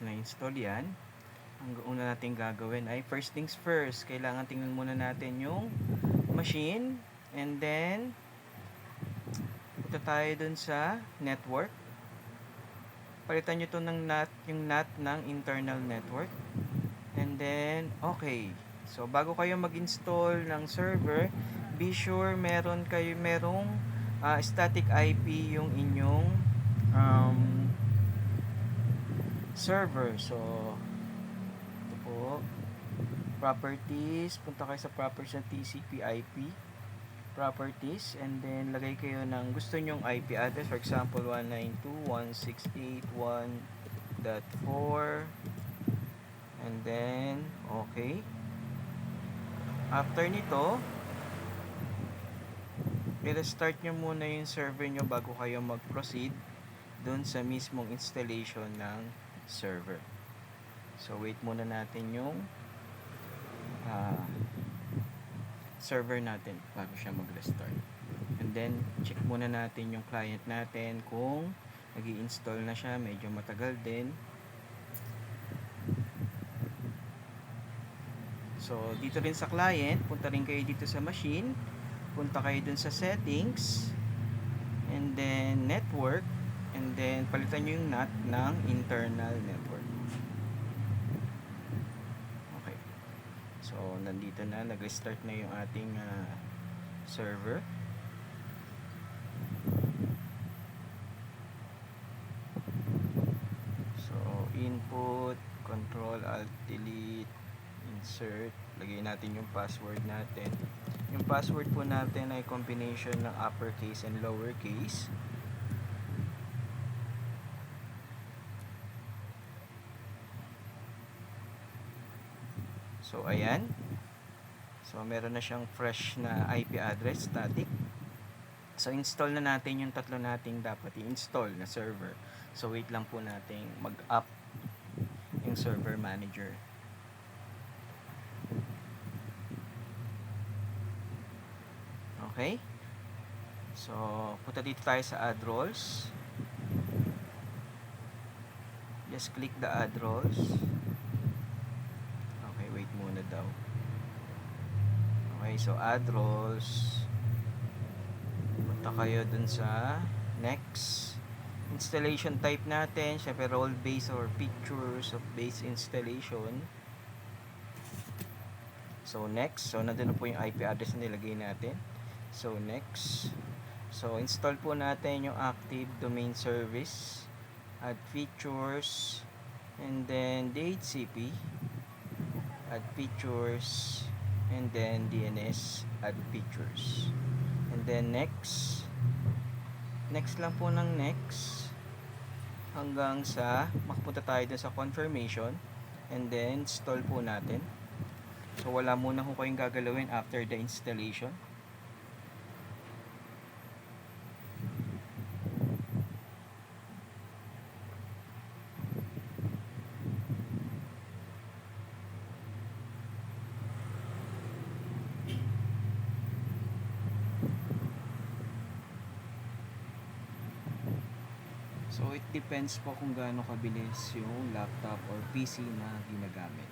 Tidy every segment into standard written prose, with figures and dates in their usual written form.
na-install yan, ang una natin gagawin ay first things first. Kailangan tingnan muna natin yung machine, and then punta tayo dun sa network. Palitan nyo to ng NAT, yung NAT ng internal network. And then, okay. So, bago kayo mag-install ng server, be sure merong static IP yung inyong server. So, ito po, properties, punta kayo sa properties ng TCP IP properties, and then lagay kayo ng gusto nyong IP address. For example, 192.168.1.4, and then okay. After nito, i-restart nyo muna yung server nyo bago kayo mag-proceed dun sa mismong installation ng server. So wait muna natin yung server natin bago siya mag-restart. And then check muna natin yung client natin kung nag-i-install na siya. Medyo matagal din. So dito rin sa client, punta rin kayo dito sa machine, punta kayo dun sa settings, and then network, and then palitan nyo yung NAT ng internal network. Okay. So nandito na, nag-restart na yung ating server. So input, control, alt, delete, insert, lagay natin yung password natin. Yung password po natin ay combination ng uppercase and lowercase. So ayan. So meron na siyang fresh na IP address, static. So install na natin yung tatlo nating dapat i-install na server. So wait lang po natin mag-up yung server manager. Okay? So punta dito tayo sa add roles. Just click the add roles. Okay, wait muna daw. Okay, so add roles. Punta kayo dun sa next. Installation type natin, syempre role based or pictures of base installation. So next, so nandun na po yung IP address na nilagay natin. So next, so install po natin yung active domain service, add features, and then DHCP, add features, and then DNS, add features, and then next lang po ng next hanggang sa makapunta tayo dun sa confirmation, and then install po natin. So wala muna kung kayong gagalawin after the installation. So it depends po kung gaano kabilis yung laptop or PC na ginagamit.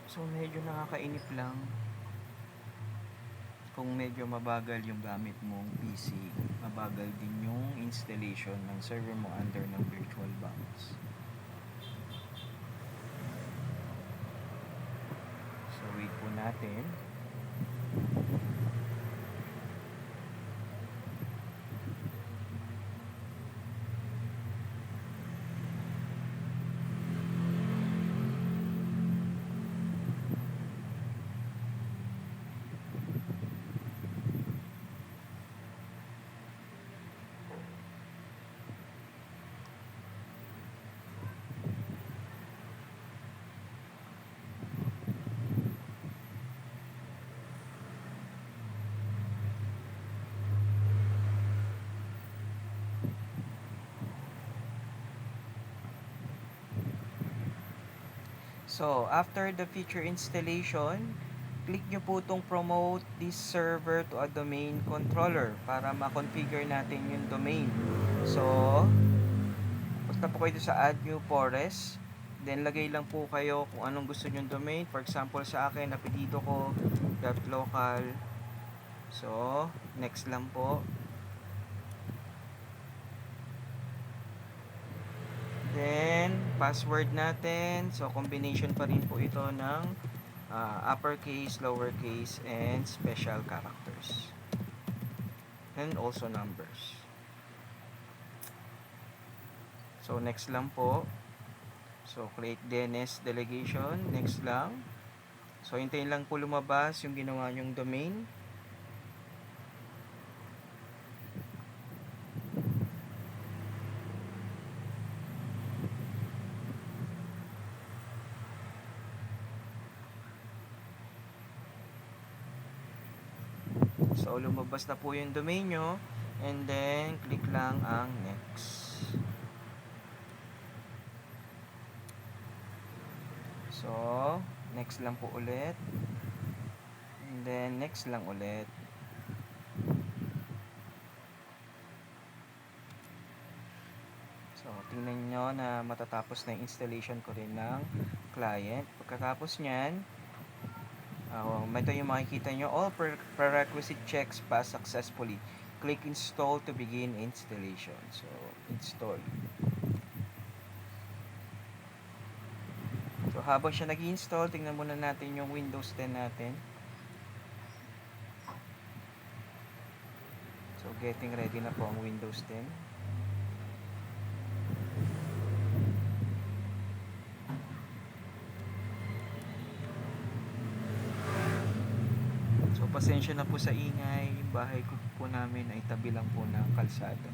So medyo nakakainip lang kung medyo mabagal yung gamit mong PC, mabagal din yung installation ng server mo under ng VirtualBox. So wait po natin. So, after the feature installation, click nyo po itong promote this server to a domain controller para ma-configure natin yung domain. So, punta po kayo sa add new forest. Then, lagay lang po kayo kung anong gusto nyong domain. For example, sa akin, apelido ko, .local. So, next lang po. Then, password natin. So, combination pa rin po ito ng uppercase, lowercase, and special characters. And also numbers. So, next lang po. So, create DNS delegation. Next lang. So, hintayin lang po lumabas yung ginawa nyong domain. So, lumabas na po yung domain nyo. And then, click lang ang next. So, next lang po ulit. And then, next lang ulit. So, tingnan nyo na matatapos na yung installation ko rin ng client. Pagkatapos nyan, ito yung makikita nyo, all prerequisite checks pass successfully. Click install to begin installation. So, install. So, habang siya nag-install, tingnan muna natin yung Windows 10 natin. So, getting ready na po ang Windows 10. So, pasensya na po sa ingay. Bahay ko po namin ay tabi lang po ng kalsada.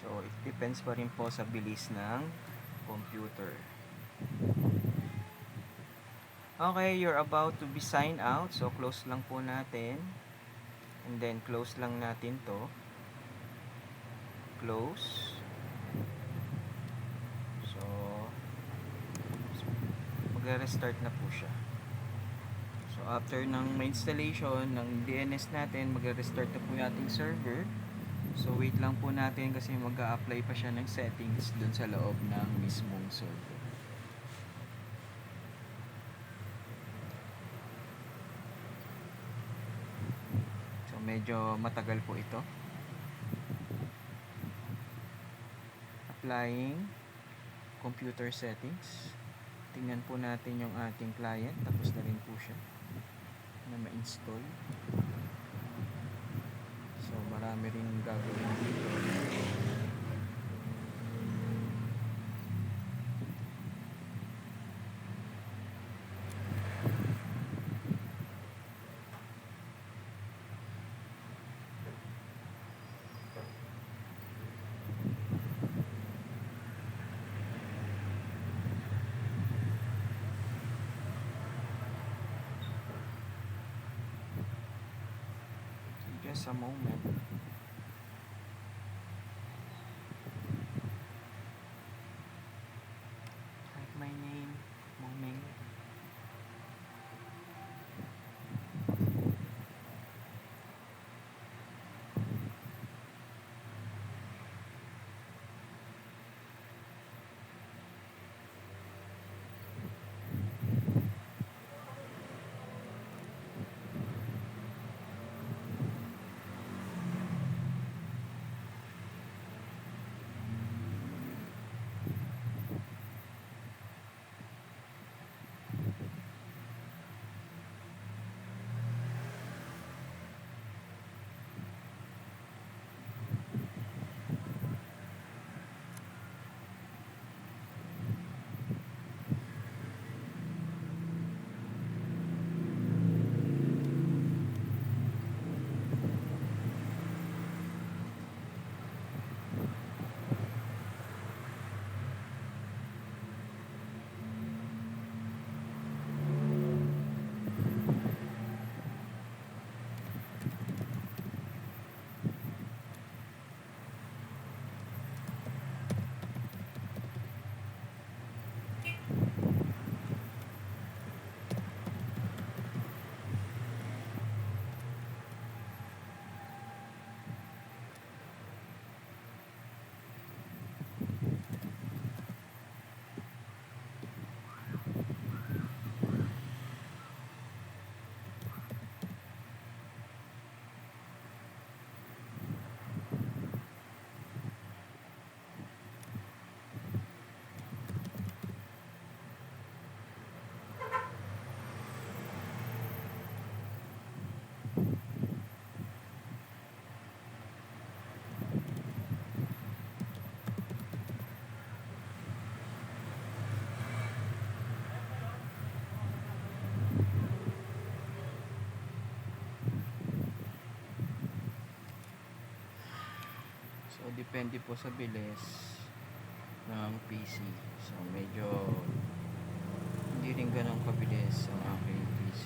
So, it depends pa rin po sa bilis ng computer. Okay, you're about to be signed out. So, close lang po natin. And then, close lang natin to. Close. So, magre-restart na po siya. So, after ng installation ng DNS natin, magre-restart na po yung ating server. So, wait lang po natin kasi mag-a-apply pa siya ng settings dun sa loob ng mismong server. So, medyo matagal po ito. Applying computer settings. Tingnan po natin yung ating client. Tapos na rin po siya na ma-install. So, marami rin gagawin dito. Just a moment. Type my name, Momeng. So depende po sa bilis ng PC. So medyo hindi rin ganun kabilis ang aking PC.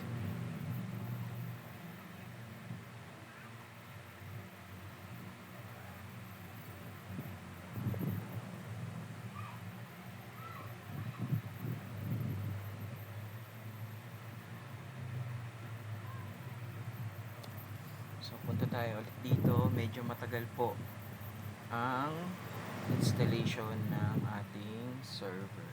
So punta tayo ulit dito. Medyo matagal po ang installation ng ating server.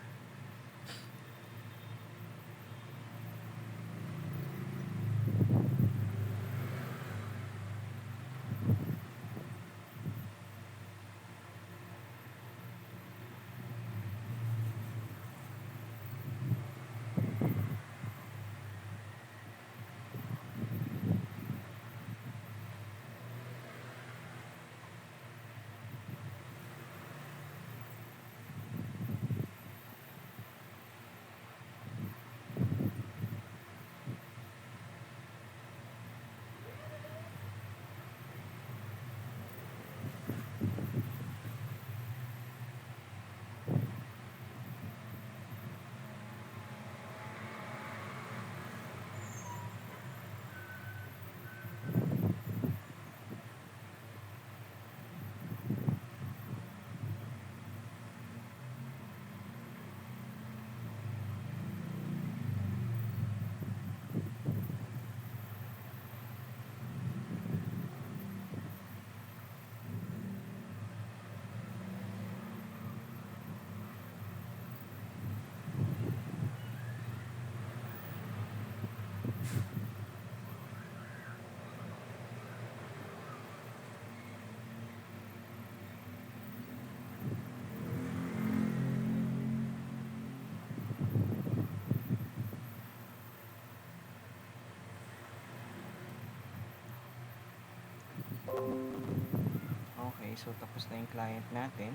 Okay, so tapos na yung client natin.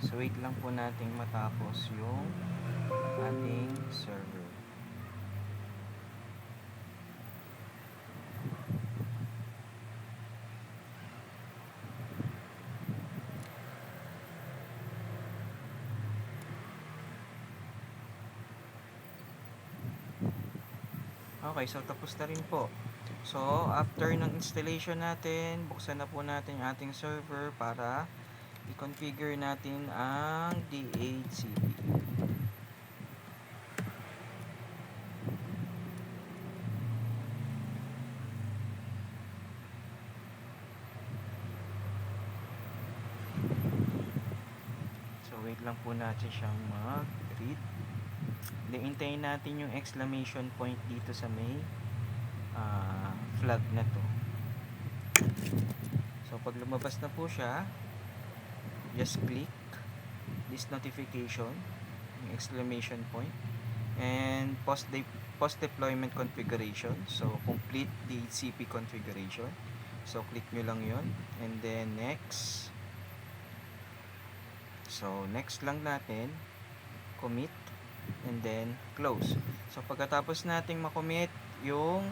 So wait lang po nating matapos yung ating server. Okay, so tapos na rin po. So, after ng installation natin, buksan na po natin yung ating server para i-configure natin ang DHCP. So, wait lang po natin siyang mag-read. Hintayin natin yung exclamation point dito sa may flag na to. So pag lumabas na po siya, just click this notification, yung exclamation point, and post deployment configuration. So complete DHCP configuration. So click nyo lang yon, and then next. So next lang natin, commit, and then close. So pagkatapos nating makommit yung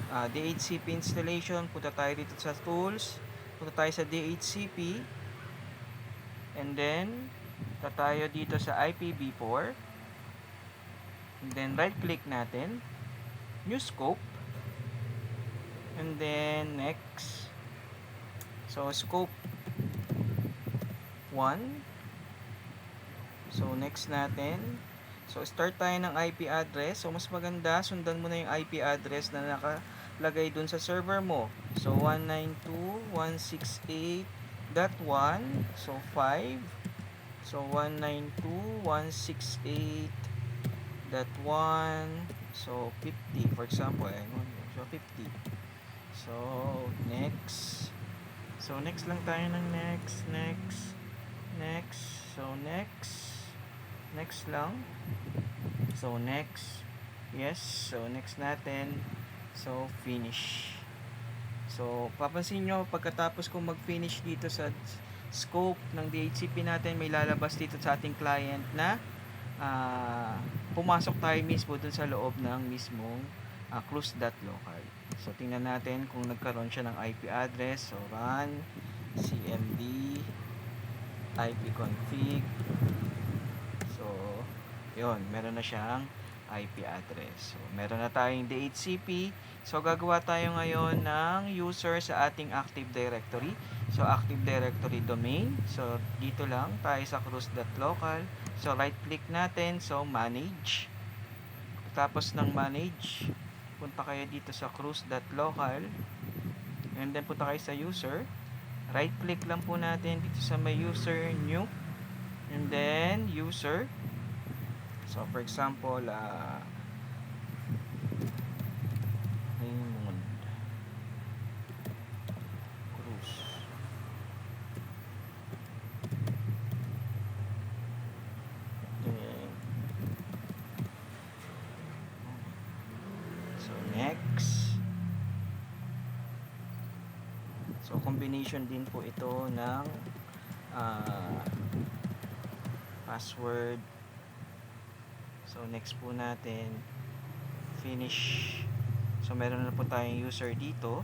DHCP installation, punta tayo dito sa tools, punta tayo sa DHCP, and then punta tayo dito sa IPv4, and then right click natin, new scope, and then next. So scope 1. So next natin, so start tayo ng IP address. So mas maganda, sundan mo na yung IP address na nakalagay dun sa server mo. So 192.168.1. So 5. So 192.168.1. So 50 for example. So 50. So next. So next lang tayo ng next. So next lang. So next. Yes. So next natin. So finish. So, papansin nyo, pagkatapos kong mag-finish dito sa scope ng DHCP natin, may lalabas dito sa ating client na pumasok tayo mismo dun sa loob ng mismong cruise.local. So, tingnan natin kung nagkaroon siya ng IP address. So, run cmd ipconfig. So, yun, meron na siyang IP address. So, meron na tayong DHCP. So, gagawa tayo ngayon ng user sa ating Active Directory. So, Active Directory domain. So, dito lang tayo sa cruise.local. So, right-click natin. So, manage. Tapos ng manage, punta kayo dito sa cruise.local. And then, punta kayo sa user. Right-click lang po natin dito sa may user, new. And then, user. So, for example, Raymond Cruz. Then, so, next. So, combination din po ito ng password. So, next po natin, finish. So, meron na po tayong user dito.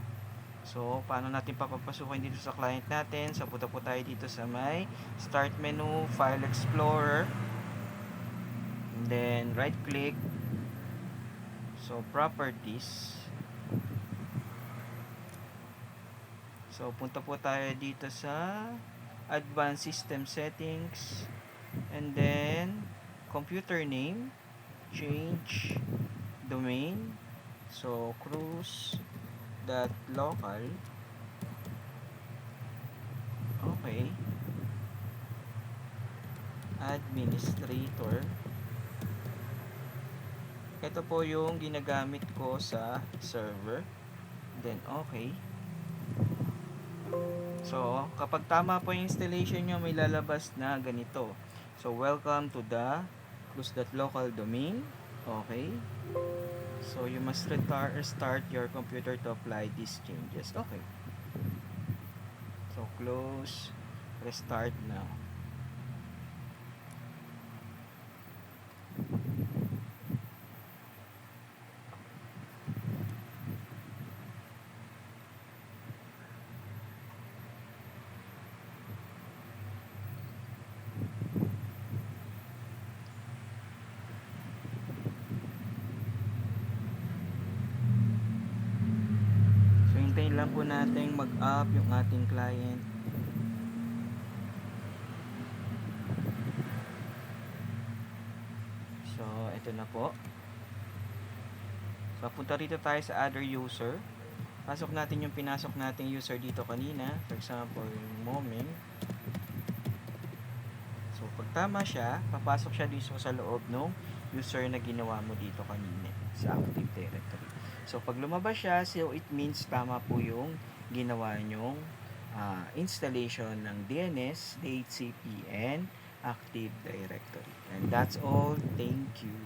So, paano natin papapasukin dito sa client natin? So, punta po tayo dito sa may Start menu, File Explorer. And then, right-click. So, Properties. So, punta po tayo dito sa Advanced System Settings. And then, Computer Name. Change Domain. So, cruise.local. Okay. Administrator. Ito po yung ginagamit ko sa server. Then, okay. So, kapag tama po yung installation nyo, may lalabas na ganito. So, welcome to the cruise.local domain. Okay. So, you must restart your computer to apply these changes. Okay. So, close. Restart now. Hintayin lang po natin mag-up yung ating client. So, ito na po. So, punta rito tayo sa other user. Pasok natin yung pinasok nating user dito kanina. For example, yung Momeng. So, pag tama siya, papasok siya dito sa loob ng user na ginawa mo dito kanina sa Active Directory. So, pag lumabas siya, so it means tama po yung ginawa nyong installation ng DNS, DHCP, and Active Directory. And that's all. Thank you.